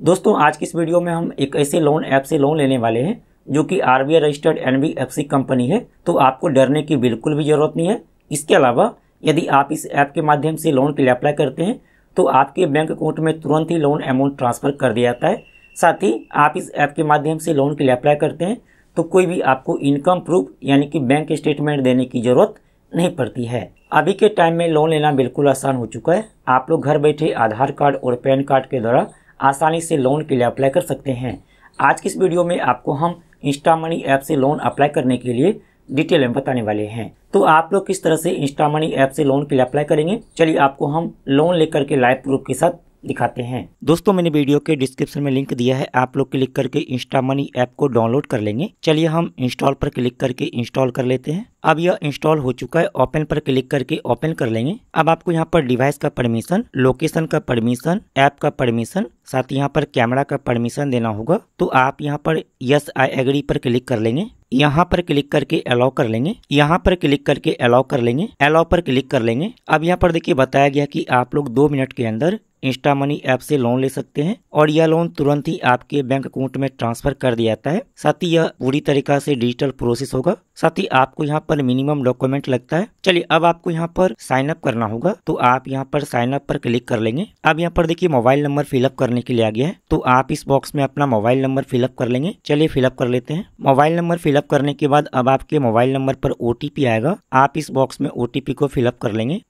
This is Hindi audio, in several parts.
दोस्तों आज की इस वीडियो में हम एक ऐसे लोन ऐप से लोन लेने वाले हैं जो कि आरबीआई रजिस्टर्ड एनबीएफसी कंपनी है। तो आपको डरने की बिल्कुल भी ज़रूरत नहीं है। इसके अलावा यदि आप इस ऐप के माध्यम से लोन के लिए अप्लाई करते हैं तो आपके बैंक अकाउंट में तुरंत ही लोन अमाउंट ट्रांसफ़र कर दिया जाता है। साथ ही आप इस ऐप के माध्यम से लोन के लिए अप्लाई करते हैं तो कोई भी आपको इनकम प्रूफ यानी कि बैंक स्टेटमेंट देने की ज़रूरत नहीं पड़ती है। अभी के टाइम में लोन लेना बिल्कुल आसान हो चुका है। आप लोग घर बैठे आधार कार्ड और पैन कार्ड के द्वारा आसानी से लोन के लिए अप्लाई कर सकते हैं। आज की इस वीडियो में आपको हम इंस्टा मनी ऐप से लोन अप्लाई करने के लिए डिटेल में बताने वाले हैं। तो आप लोग किस तरह से इंस्टा मनी ऐप से लोन के लिए अप्लाई करेंगे, चलिए आपको हम लोन लेकर के लाइव प्रूफ के साथ दिखाते हैं। दोस्तों मैंने वीडियो के डिस्क्रिप्शन में लिंक दिया है, आप लोग क्लिक करके इंस्टा मनी ऐप को डाउनलोड कर लेंगे। चलिए हम इंस्टॉल पर क्लिक करके इंस्टॉल कर लेते हैं। अब यह इंस्टॉल हो चुका है, ओपन पर क्लिक करके ओपन कर लेंगे। अब आपको यहाँ पर डिवाइस का परमिशन, लोकेशन का परमिशन, ऐप का परमिशन, साथ ही यहाँ पर कैमरा का परमिशन देना होगा। तो आप यहाँ पर यस आई एग्री पर क्लिक कर लेंगे। यहाँ पर क्लिक करके अलाउ कर लेंगे। यहाँ पर क्लिक करके अलाउ कर लेंगे। अलाउ पर क्लिक कर लेंगे। अब यहाँ पर देखिए बताया गया कि आप लोग 2 मिनट के अंदर इंस्टा मनी ऐप से लोन ले सकते हैं और यह लोन तुरंत ही आपके बैंक अकाउंट में ट्रांसफर कर दिया जाता है। साथ ही यह पूरी तरीका से डिजिटल प्रोसेस होगा। साथ ही आपको यहाँ पर मिनिमम डॉक्यूमेंट लगता है। चलिए अब आपको यहाँ पर साइन अप करना होगा, तो आप यहाँ पर साइन अप पर क्लिक कर लेंगे। अब यहाँ पर देखिए मोबाइल नंबर फिलअप करने के लिए आ गया है, तो आप इस बॉक्स में अपना मोबाइल नंबर फिलअप कर लेंगे। चलिए फिलअप कर लेते हैं। मोबाइल नंबर फिलअप करने के बाद अब आपके मोबाइल नंबर पर ओटीपी आएगा, आप इस बॉक्स में ओटीपी को फिलअप कर लेंगे।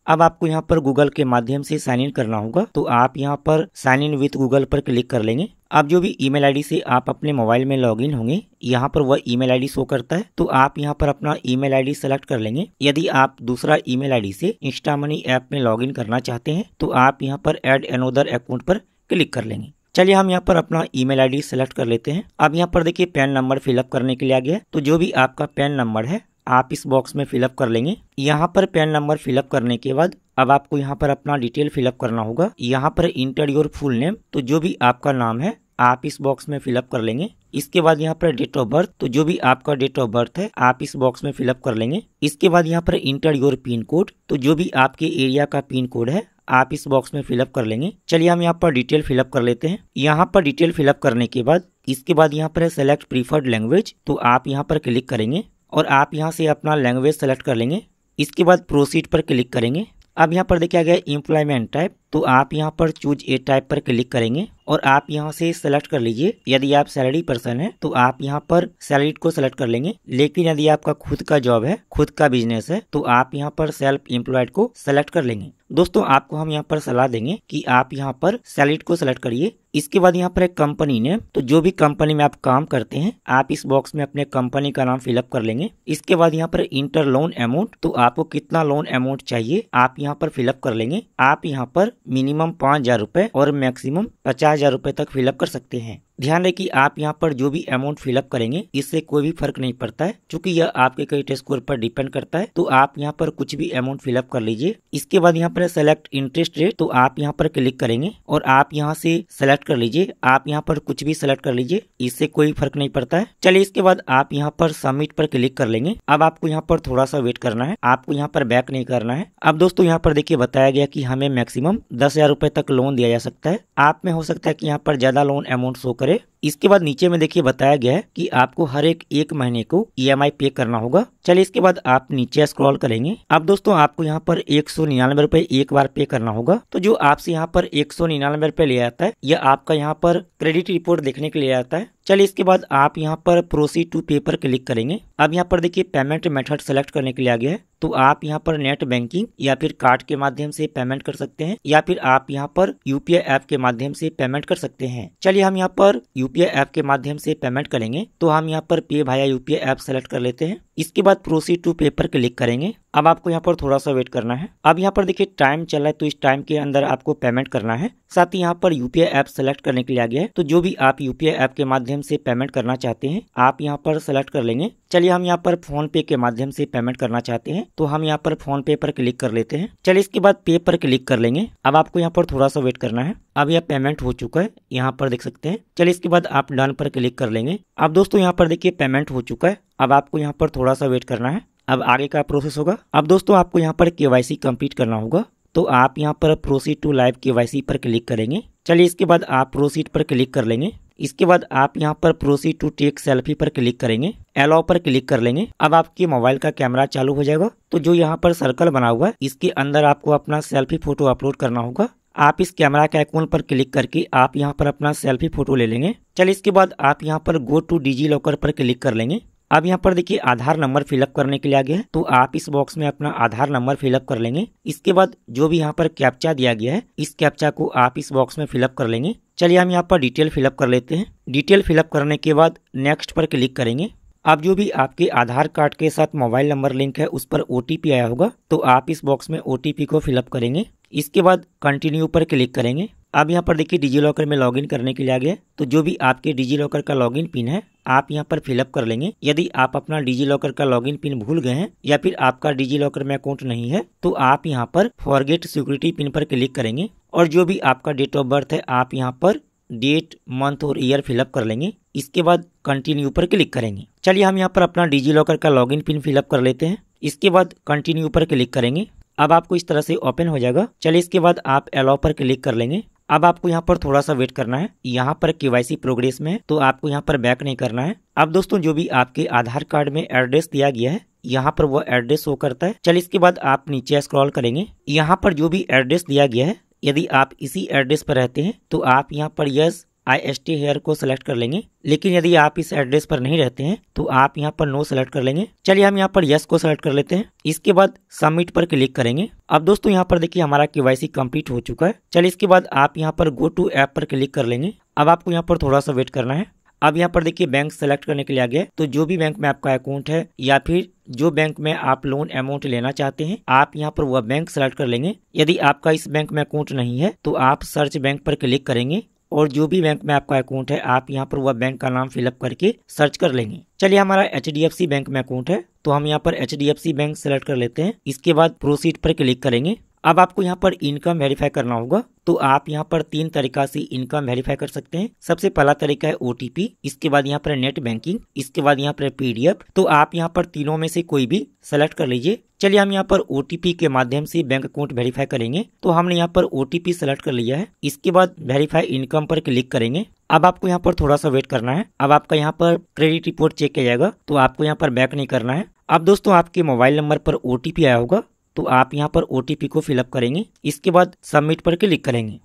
अब आपको यहाँ पर गूगल के माध्यम से साइन इन करना होगा, तो आप यहाँ पर साइन इन विथ गूगल पर क्लिक कर लेंगे। अब जो भी ईमेल आईडी से आप अपने मोबाइल में लॉगिन होंगे, यहाँ पर वह ईमेल आईडी शो करता है, तो आप यहाँ पर अपना ईमेल आईडी सेलेक्ट कर लेंगे। यदि आप दूसरा ईमेल आईडी से इंस्टा मनी ऐप में लॉगिन करना चाहते हैं तो आप यहाँ पर ऐड अनदर अकाउंट पर क्लिक कर लेंगे। चलिए हम यहाँ पर अपना ईमेल आईडी सेलेक्ट कर लेते हैं। अब यहाँ पर देखिए पैन नंबर फिलअप करने के लिए आ गया है, तो जो भी आपका पैन नंबर है आप इस बॉक्स में फिलअप कर लेंगे। यहाँ पर पैन नंबर फिलअप करने के बाद अब आपको यहाँ पर अपना डिटेल फिलअप करना होगा। यहाँ पर इंटर योर फुल नेम, तो जो भी आपका नाम है आप इस बॉक्स में फिलअप कर लेंगे। इसके बाद यहाँ पर डेट ऑफ बर्थ, तो जो भी आपका डेट ऑफ बर्थ है आप इस बॉक्स में फिलअप कर लेंगे। इसके बाद यहाँ पर इंटर योर पिन कोड, तो जो भी आपके एरिया का पिन कोड है आप इस बॉक्स में फिलअप कर लेंगे। चलिए हम यहाँ पर डिटेल फिलअप कर लेते हैं। यहाँ पर डिटेल फिलअप करने के बाद इसके बाद यहाँ पर सेलेक्ट प्रीफर्ड लैंग्वेज, तो आप यहाँ पर क्लिक करेंगे और आप यहाँ से अपना लैंग्वेज सेलेक्ट कर लेंगे। इसके बाद प्रोसीड पर क्लिक करेंगे। अब यहाँ पर देखा गया एम्प्लॉयमेंट टाइप, तो आप यहाँ पर चूज ए टाइप पर क्लिक करेंगे और आप यहाँ से सेलेक्ट कर लीजिए। यदि आप सैलरी पर्सन है तो आप यहाँ पर सैलरीड को सेलेक्ट कर लेंगे, लेकिन यदि आपका खुद का जॉब है, खुद का बिजनेस है, तो आप यहाँ पर सेल्फ एम्प्लॉयड को सेलेक्ट कर लेंगे। दोस्तों आपको हम यहाँ पर सलाह देंगे कि आप यहाँ पर सैलरीड को सेलेक्ट करिए। इसके बाद यहाँ पर एक कंपनी नेम, तो जो भी कंपनी में आप काम करते हैं आप इस बॉक्स में अपने कंपनी का नाम फिलअप कर लेंगे। इसके बाद यहाँ पर इंटर लोन अमाउंट, तो आपको कितना लोन अमाउंट चाहिए आप यहाँ पर फिलअप कर लेंगे। आप यहाँ पर मिनिमम 5,000 रुपए और मैक्सिमम 50,000 रुपए तक फिलअप कर सकते हैं। ध्यान रहे कि आप यहाँ पर जो भी अमाउंट फिलअप करेंगे इससे कोई भी फर्क नहीं पड़ता है, क्योंकि यह आपके क्रेडिट स्कोर पर डिपेंड करता है। तो आप यहाँ पर कुछ भी अमाउंट फिलअप कर लीजिए। इसके बाद यहाँ पर सेलेक्ट इंटरेस्ट रेट, तो आप यहाँ पर क्लिक करेंगे और आप यहाँ से सेलेक्ट कर लीजिए। आप यहाँ पर कुछ भी सेलेक्ट कर लीजिए, इससे कोई फर्क नहीं पड़ता है। चलिए इसके बाद आप यहाँ पर सबमिट पर क्लिक कर लेंगे। अब आपको यहाँ पर थोड़ा सा वेट करना है, आपको यहाँ पर बैक नहीं करना है। अब दोस्तों यहाँ पर देखिए बताया गया कि हमें मैक्सिमम 10,000 रुपए तक लोन दिया जा सकता है। आप में हो सकता है कि यहाँ पर ज्यादा लोन अमाउंट शो करे। इसके बाद नीचे में देखिए बताया गया है कि आपको हर एक महीने को ईएमआई पे करना होगा। चलिए इसके बाद आप नीचे स्क्रॉल करेंगे। अब दोस्तों आपको यहाँ पर 199 रुपए एक बार पे करना होगा। तो जो आपसे यहाँ पर 199 रुपए ले आता है यह आपका यहाँ पर क्रेडिट रिपोर्ट देखने के लिए आता है। चलिए इसके बाद आप यहाँ पर प्रोसीड टू पे पर क्लिक करेंगे। अब यहाँ पर देखिए पेमेंट मेथड सेलेक्ट करने के लिए आ गया है, तो आप यहाँ पर नेट बैंकिंग या फिर कार्ड के माध्यम से पेमेंट कर सकते हैं या फिर आप यहाँ पर यूपीआई ऐप के माध्यम से पेमेंट कर सकते हैं। चलिए हम यहाँ पर यूपीआई ऐप के माध्यम से पेमेंट करेंगे, तो हम यहाँ पर पे भाया यूपीआई ऐप सेलेक्ट कर लेते हैं। इसके बाद प्रोसीड टू पे पर क्लिक करेंगे। अब आपको यहाँ पर थोड़ा सा वेट करना है। अब यहाँ पर देखिए टाइम चल रहा है, तो इस टाइम के अंदर आपको पेमेंट करना है। साथ ही यहाँ पर यूपीआई ऐप सेलेक्ट करने के लिए आ गया है, तो जो भी आप यूपीआई ऐप के माध्यम से पेमेंट करना चाहते हैं आप यहाँ पर सेलेक्ट कर लेंगे। चलिए हम यहाँ पर फोन पे के माध्यम से पेमेंट करना चाहते हैं, तो हम यहाँ पर फोन पे पर क्लिक कर लेते हैं। चलिए इसके बाद पे पर क्लिक कर लेंगे। अब आपको यहाँ पर थोड़ा सा वेट करना है। अब यह पेमेंट हो चुका है, यहाँ पर देख सकते हैं। चलिए इसके बाद आप डन पर क्लिक कर लेंगे। अब दोस्तों यहाँ पर देखिए पेमेंट हो चुका है। अब आपको यहाँ पर थोड़ा सा वेट करना है, अब आगे का प्रोसेस होगा। अब दोस्तों आपको यहाँ पर केवाईसी कंप्लीट करना होगा। तो आप यहाँ पर प्रोसीड टू लाइव केवाईसी पर क्लिक करेंगे। चलिए इसके बाद आप प्रोसीड पर क्लिक कर लेंगे। इसके बाद आप यहाँ पर प्रोसीड टू टेक सेल्फी पर क्लिक करेंगे, अलाउ पर क्लिक कर लेंगे। अब आपके मोबाइल का कैमरा चालू हो जाएगा। तो जो यहाँ पर सर्कल बना हुआ है इसके अंदर आपको अपना सेल्फी फोटो अपलोड करना होगा। आप इस कैमरा के आइकॉन पर क्लिक करके आप यहाँ पर अपना सेल्फी फोटो ले लेंगे। चलिए इसके बाद आप यहाँ पर गो टू डिजी लॉकर पर क्लिक कर लेंगे। अब यहाँ पर देखिए आधार नंबर फिलअप करने के लिए आ गया है, तो आप इस बॉक्स में अपना आधार नंबर फिलअप कर लेंगे। इसके बाद जो भी यहाँ पर कैप्चा दिया गया है इस कैप्चा को आप इस बॉक्स में फिलअप कर लेंगे। चलिए हम यहाँ पर डिटेल फिलअप कर लेते हैं। डिटेल फिलअप करने के बाद नेक्स्ट पर क्लिक करेंगे। अब जो भी आपके आधार कार्ड के साथ मोबाइल नंबर लिंक है उस पर OTP आया होगा, तो आप इस बॉक्स में OTP को फिलअप करेंगे। इसके बाद कंटिन्यू पर क्लिक करेंगे। अब यहाँ पर देखिए डिजी लॉकर में लॉगिन करने के लिए आ गया, तो जो भी आपके डिजी लॉकर का लॉगिन पिन है आप यहाँ पर फिलअप कर लेंगे। यदि आप अपना डिजी लॉकर का लॉगिन पिन भूल गए हैं या फिर आपका डिजी लॉकर में अकाउंट नहीं है तो आप यहाँ पर फॉरगेट सिक्योरिटी पिन पर क्लिक करेंगे और जो भी आपका डेट ऑफ बर्थ है आप यहाँ पर डेट, मंथ और ईयर फिलअप कर लेंगे। इसके बाद कंटिन्यू पर क्लिक करेंगे। चलिए हम यहाँ पर अपना डिजी लॉकर का लॉगिन पिन फिलअप कर लेते हैं। इसके बाद कंटिन्यू पर क्लिक करेंगे। अब आपको इस तरह से ओपन हो जाएगा। चलिए इसके बाद आप अलाउ पर क्लिक कर लेंगे। अब आपको यहाँ पर थोड़ा सा वेट करना है। यहाँ पर केवाईसी प्रोग्रेस में है तो आपको यहाँ पर बैक नहीं करना है। अब दोस्तों जो भी आपके आधार कार्ड में एड्रेस दिया गया है यहाँ पर वो एड्रेस शो करता है। चलिए इसके बाद आप नीचे स्क्रॉल करेंगे। यहाँ पर जो भी एड्रेस दिया गया है यदि आप इसी एड्रेस पर रहते हैं तो आप यहाँ पर यस आई स्टे हेयर को सिलेक्ट कर लेंगे। लेकिन यदि आप इस एड्रेस पर नहीं रहते हैं तो आप यहाँ पर नो सेलेक्ट कर लेंगे। चलिए हम यहाँ पर यस को सिलेक्ट कर लेते हैं। इसके बाद सबमिट पर क्लिक करेंगे। अब दोस्तों यहाँ पर देखिए हमारा केवाईसी कंप्लीट हो चुका है। चलिए इसके बाद आप यहाँ पर गो टू ऐप पर क्लिक कर लेंगे। अब आपको यहाँ पर थोड़ा सा वेट करना है। अब यहाँ पर देखिए बैंक सेलेक्ट करने के लिए आ गया, तो जो भी बैंक में आपका अकाउंट है या फिर जो बैंक में आप लोन अमाउंट लेना चाहते हैं आप यहाँ पर वह बैंक सेलेक्ट कर लेंगे। यदि आपका इस बैंक में अकाउंट नहीं है तो आप सर्च बैंक पर क्लिक करेंगे और जो भी बैंक में आपका अकाउंट है आप यहाँ पर वह बैंक का नाम फिलअप करके सर्च कर लेंगे। चलिए हमारा HDFC बैंक में अकाउंट है तो हम यहाँ पर HDFC बैंक सेलेक्ट कर लेते हैं। इसके बाद प्रोसीड पर क्लिक करेंगे। अब आपको यहाँ पर इनकम वेरीफाई करना होगा, तो आप यहाँ पर 3 तरीका से इनकम वेरीफाई कर सकते हैं। सबसे पहला तरीका है OTP, इसके बाद यहाँ पर नेट बैंकिंग, इसके बाद यहाँ पर PDF। तो आप यहाँ पर तीनों में से कोई भी सेलेक्ट कर लीजिए। चलिए हम यहाँ पर OTP के माध्यम से बैंक अकाउंट वेरीफाई करेंगे, तो हमने यहाँ पर OTP सेलेक्ट कर लिया है। इसके बाद वेरीफाई इनकम पर क्लिक करेंगे। अब आपको यहाँ पर थोड़ा सा वेट करना है। अब आपका यहाँ पर क्रेडिट रिपोर्ट चेक किया जाएगा, तो आपको यहाँ पर बैक नहीं करना है। अब दोस्तों आपके मोबाइल नंबर पर OTP आया होगा, तो आप यहाँ पर OTP को फिलअप करेंगे। इसके बाद सबमिट पर क्लिक करेंगे।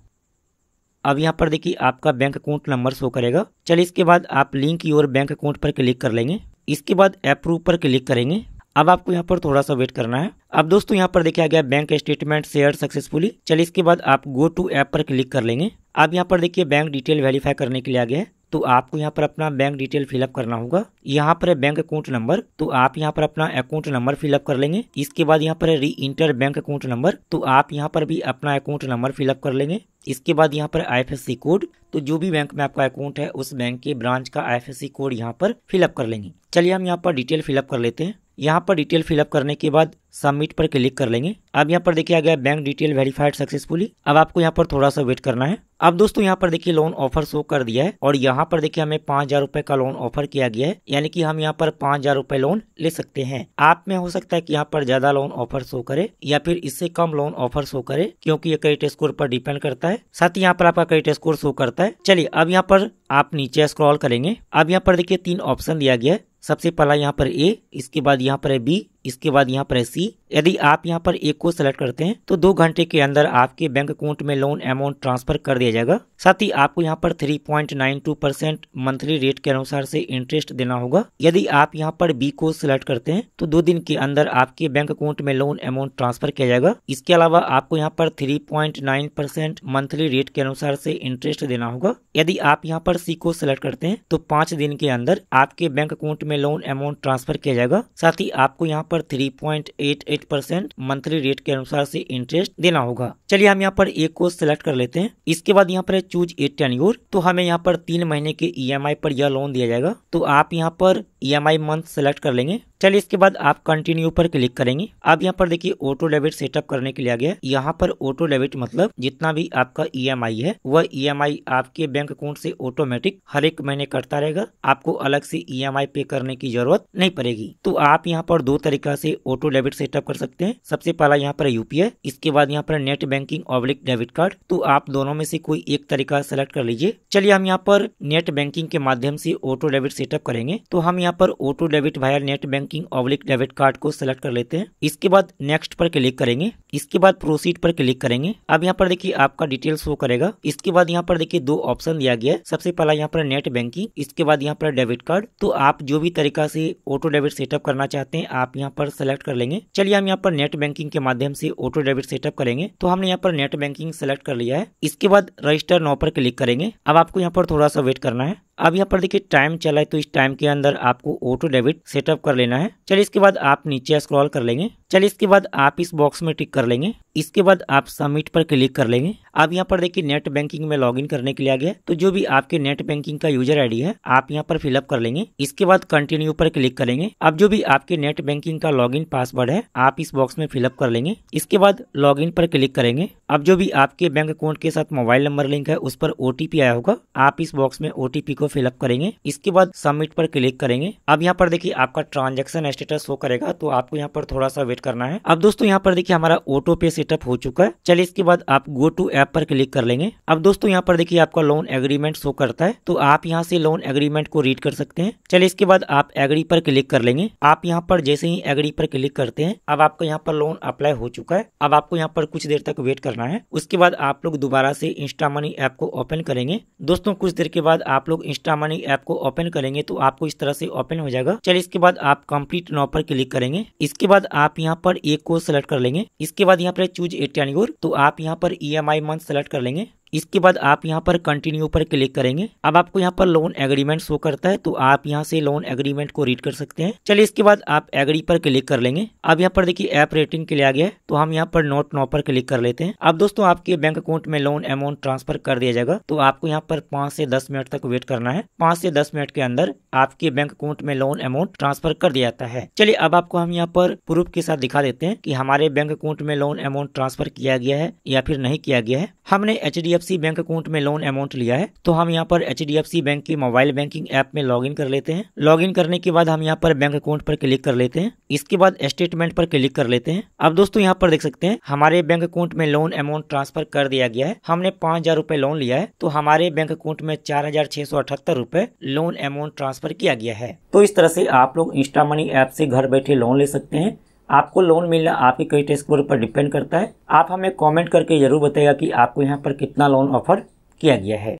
अब यहाँ पर देखिए आपका बैंक अकाउंट नंबर शो करेगा। चलिए इसके बाद आप लिंक योर बैंक अकाउंट पर क्लिक कर लेंगे। इसके बाद अप्रूव पर क्लिक करेंगे। अब आपको यहाँ पर थोड़ा सा वेट करना है। अब दोस्तों यहाँ पर देखिए आ गया बैंक स्टेटमेंट शेयर सक्सेसफुली। चलिए इसके बाद आप गो टू ऐप पर क्लिक कर लेंगे। अब यहाँ पर देखिए बैंक डिटेल वेरीफाई करने के लिए आ गया है, तो आपको यहाँ पर अपना बैंक डिटेल फिलअप करना होगा। यहाँ पर है बैंक अकाउंट नंबर, तो आप यहाँ पर अपना अकाउंट नंबर फिलअप कर लेंगे। इसके बाद यहाँ पर है री इंटर बैंक अकाउंट नंबर, तो आप यहाँ पर भी अपना अकाउंट नंबर फिलअप कर लेंगे। इसके बाद यहाँ पर IFSC कोड, तो जो भी बैंक में आपका अकाउंट है उस बैंक के ब्रांच का IFSC कोड यहाँ पर फिलअप कर लेंगे। चलिए हम यहाँ पर डिटेल फिलअप कर लेते हैं। यहाँ पर डिटेल फिलअप करने के बाद सबमिट पर क्लिक कर लेंगे। अब यहाँ पर देखिए आ गया बैंक डिटेल वेरीफाइड सक्सेसफुली। अब आपको यहाँ पर थोड़ा सा वेट करना है। अब दोस्तों यहाँ पर देखिए लोन ऑफर शो कर दिया है और यहाँ पर देखिए हमें 5,000 रुपए का लोन ऑफर किया गया है, यानी कि हम यहाँ पर 5,000 रुपए लोन ले सकते हैं। आप में हो सकता है कि यहाँ पर ज्यादा लोन ऑफर शो करे या फिर इससे कम लोन ऑफर शो करे, क्योंकि ये क्रेडिट स्कोर पर डिपेंड करता है। साथ ही यहाँ पर आपका क्रेडिट स्कोर शो करता है। चलिए अब यहाँ पर आप नीचे स्क्रॉल करेंगे। अब यहाँ पर देखिए 3 ऑप्शन दिया गया है। सबसे पहला यहाँ पर A, इसके बाद यहाँ पर है B, इसके बाद यहाँ पर है C। यदि आप यहाँ पर एक को सेलेक्ट करते हैं तो 2 घंटे के अंदर आपके बैंक अकाउंट में लोन अमाउंट ट्रांसफर कर दिया जाएगा। साथ ही आपको यहाँ पर 3.92% मंथली रेट के अनुसार से इंटरेस्ट देना होगा। यदि आप यहाँ पर B को सिलेक्ट करते हैं तो 2 दिन के अंदर आपके बैंक अकाउंट में लोन अमाउंट ट्रांसफर किया जाएगा। इसके अलावा आपको यहाँ पर 3.9% मंथली रेट के अनुसार से इंटरेस्ट देना होगा। यदि आप यहाँ पर C को सिलेक्ट करते हैं तो 5 दिन के अंदर आपके बैंक अकाउंट में लोन अमाउंट ट्रांसफर किया जाएगा। साथ ही आपको यहाँ पर 3.88% मंथली रेट के अनुसार से इंटरेस्ट देना होगा। चलिए हम यहाँ पर एक को सिलेक्ट कर लेते हैं। इसके बाद यहाँ पर चूज ए टेन्योर, तो हमें यहाँ पर 3 महीने के EMI पर यह लोन दिया जाएगा। तो आप यहाँ पर EMI मंथ सेलेक्ट कर लेंगे। चलिए इसके बाद आप कंटिन्यू पर क्लिक करेंगे। अब यहाँ पर देखिए ऑटो डेबिट सेटअप करने के लिए आ गया है। यहाँ पर ऑटो डेबिट मतलब जितना भी आपका EMI है वह EMI आपके बैंक अकाउंट से ऑटोमेटिक हर एक महीने कटता रहेगा। आपको अलग से EMI पे करने की जरूरत नहीं पड़ेगी। तो आप यहाँ पर दो तरीका से ऑटो डेबिट सेटअप कर सकते हैं। सबसे पहला यहाँ पर UPI, इसके बाद यहाँ पर net banking oblique debit card. तो आप दोनों में से कोई एक तरीका सेलेक्ट कर लीजिए। चलिए हम यहाँ पर नेट बैंकिंग के माध्यम से ऑटो डेबिट सेटअप करेंगे। तो हम यहाँ पर auto debit via net banking oblique debit card को सिलेक्ट कर लेते हैं। इसके बाद नेक्स्ट पर क्लिक करेंगे। इसके बाद प्रोसीड पर क्लिक करेंगे। अब यहाँ पर देखिए आपका डिटेल शो करेगा। इसके बाद यहाँ पर देखिए दो ऑप्शन दिया गया है। सबसे पहला यहाँ पर नेट बैंकिंग, इसके बाद यहाँ पर डेबिट कार्ड। तो आप जो भी तरीका से ऑटो डेबिट सेटअप करना चाहते हैं आप यहाँ पर सेलेक्ट कर लेंगे। चलिए हम यहाँ पर नेट बैंकिंग के माध्यम से ऑटो डेबिट सेटअप करेंगे। तो हमने यहाँ पर नेट बैंकिंग सेलेक्ट कर लिया है। इसके बाद रजिस्टर नाउ पर क्लिक करेंगे। अब आपको यहाँ पर थोड़ा सा वेट करना है। अब यहाँ पर देखिए टाइम चला है, तो इस टाइम के अंदर आपको ऑटो डेबिट सेटअप कर लेना है। चलिए इसके बाद आप नीचे स्क्रॉल कर लेंगे। चलिए इसके बाद आप इस बॉक्स में टिक कर लेंगे। इसके बाद आप सबमिट पर क्लिक कर लेंगे। अब यहाँ पर देखिए नेट बैंकिंग में लॉगिन करने के लिए आ गया। तो जो भी आपके नेट बैंकिंग का यूजर आईडी है आप यहाँ पर फिलअप कर लेंगे। इसके बाद कंटिन्यू पर क्लिक करेंगे। अब जो भी आपके नेट बैंकिंग का लॉगिन पासवर्ड है आप इस बॉक्स में फिलअप कर लेंगे। इसके बाद लॉगिन पर क्लिक करेंगे। अब जो भी आपके बैंक अकाउंट के साथ मोबाइल नंबर लिंक है उस पर OTP आया होगा, आप इस बॉक्स में OTP को फिलअप करेंगे। इसके बाद सबमिट पर क्लिक करेंगे। अब यहाँ पर देखिए आपका ट्रांजैक्शन स्टेटस शो करेगा, तो आपको यहाँ पर थोड़ा सा वेट करना है। अब दोस्तों यहाँ पर देखिए हमारा ऑटो पे सेटअप हो चुका है। चलिए इसके बाद आप गो टू ऐप पर क्लिक कर लेंगे। अब दोस्तों यहाँ पर देखिए आपका लोन एग्रीमेंट शो करता है, तो आप यहाँ से लोन एग्रीमेंट को रीड कर सकते हैं। चलिए इसके बाद आप एग्री पर क्लिक कर लेंगे। आप यहाँ पर जैसे ही एग्री पर क्लिक करते हैं अब आपका यहाँ पर लोन अप्लाई हो चुका है। अब आपको यहाँ पर कुछ देर तक वेट करना है। उसके बाद आप लोग दोबारा से इंस्टा मनी ऐप को ओपन करेंगे। दोस्तों कुछ देर के बाद आप लोग इंस्टा मनी ऐप को ओपन करेंगे तो आपको इस तरह से ओपन हो जाएगा। चलिए इसके बाद आप कंप्लीट नाउ पर क्लिक करेंगे। इसके बाद आप यहाँ पर एक को सिलेक्ट कर लेंगे। इसके बाद यहाँ पर चूज ए टेन्योर, तो आप यहाँ पर EMI मंथ सेलेक्ट कर लेंगे। इसके बाद आप यहाँ पर कंटिन्यू पर क्लिक करेंगे। अब आपको यहाँ पर लोन एग्रीमेंट शो करता है, तो आप यहाँ से लोन एग्रीमेंट को रीड कर सकते हैं। चलिए इसके बाद आप एग्री पर क्लिक कर लेंगे। अब यहाँ पर देखिए ऐप रेटिंग के लिए आ गया है, तो हम यहाँ पर नोट नाउ पर क्लिक कर लेते हैं। अब दोस्तों आपके बैंक अकाउंट में लोन अमाउंट ट्रांसफर कर दिया जाएगा, तो आपको यहाँ पर 5 से 10 मिनट तक वेट करना है। 5 से 10 मिनट के अंदर आपके बैंक अकाउंट में लोन अमाउंट ट्रांसफर कर दिया जाता है। चलिए अब आपको हम यहाँ पर प्रूफ के साथ दिखा देते हैं कि हमारे बैंक अकाउंट में लोन अमाउंट ट्रांसफर किया गया है या फिर नहीं किया गया है। हमने HDFC बैंक अकाउंट में लोन अमाउंट लिया है, तो हम यहाँ पर HDFC बैंक की मोबाइल बैंकिंग ऐप में लॉगिन कर लेते हैं। लॉगिन करने के बाद हम यहाँ पर बैंक अकाउंट पर क्लिक कर लेते हैं। इसके बाद स्टेटमेंट पर क्लिक कर लेते हैं। अब दोस्तों यहाँ पर देख सकते हैं हमारे बैंक अकाउंट में लोन अमाउंट ट्रांसफर कर दिया गया है। हमने 5000 रुपए लोन लिया है, तो हमारे बैंक अकाउंट में 4678 रुपए लोन अमाउंट ट्रांसफर किया गया है। तो इस तरह से आप लोग इंस्टा मनी ऐप से घर बैठे लोन ले सकते हैं। आपको लोन मिलना आपके क्रेडिट स्कोर पर डिपेंड करता है। आप हमें कमेंट करके जरूर बताइएगा कि आपको यहाँ पर कितना लोन ऑफर किया गया है।